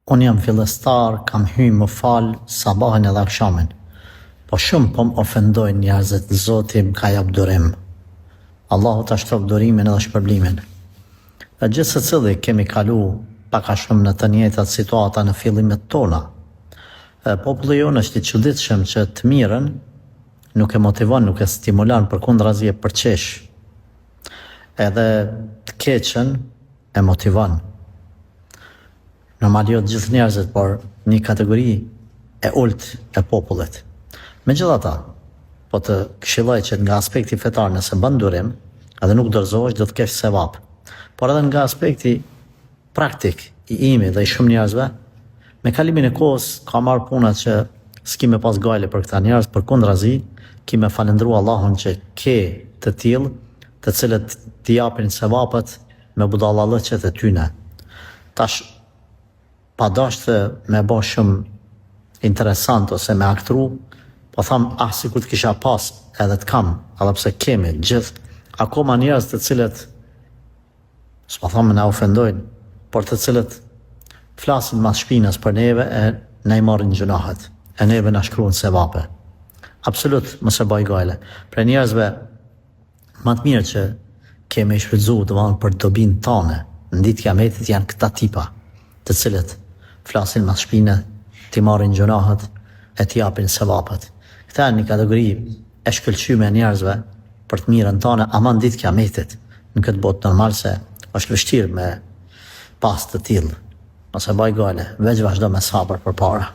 Unë jam fillestar, kam hyjë më falë sabahin edhe akshamin. Po shumë po më ofendojnë njerëzit, Zoti më ka jap durim. Allahu ta shtof durimin edhe shpërblimin. Dhe gjithë secili kemi kalu pak a shumë në të njëjtat situata në fillimet tona. Populli jonë është i çuditshëm që të mirën nuk e motivon, nuk e stimulon, përkundrazi e përqesh. Edhe të keqen e motivon. Normal jo të gjithë njerëzit, por një kategori e ulët e popullit. Megjithatë, po të këshilloj që nga aspekti fetar nëse bën durim, edhe nuk dorëzohesh, do të kesh sevap. Por edhe nga aspekti praktik i imi dhe i shumë njerëzve, me kalimin e kohës ka marrë punat që s'ki me pas gajle për këta njerëz, përkundrazi, ki me falendru Allahun që ke të tillë, të cilët t'i japin sevapet me budallallëqet e tyne. Tash pa dashtë me bo shumë interesant ose me aktru, po tham, sikur të kisha pas edhe të kam, edhe pse kemi gjithë, akoma njerëz të cilët, s'po tham na ofendojnë, por të cilët flasin mas shpinës për neve e ne i marrin gjunahet, e neve na shkruan sevape. Absolut, mos e baj gajle. Për njerëzve më të mirë që kemi shfrytzuar domethënë për dobin tonë, në ditë kiametit janë këta tipa, të cilët flasin mas shpinë, t'i marrin gjunahet e t'i japin sevapet. Këta janë një kategori e shkëlqyme e njerëzve për të mirën tonë, ama në ditë kiametit, në këtë botë normal se është vështirë me pas të tillë. Mos e baj gale, veç vazhdo me sabër përpara.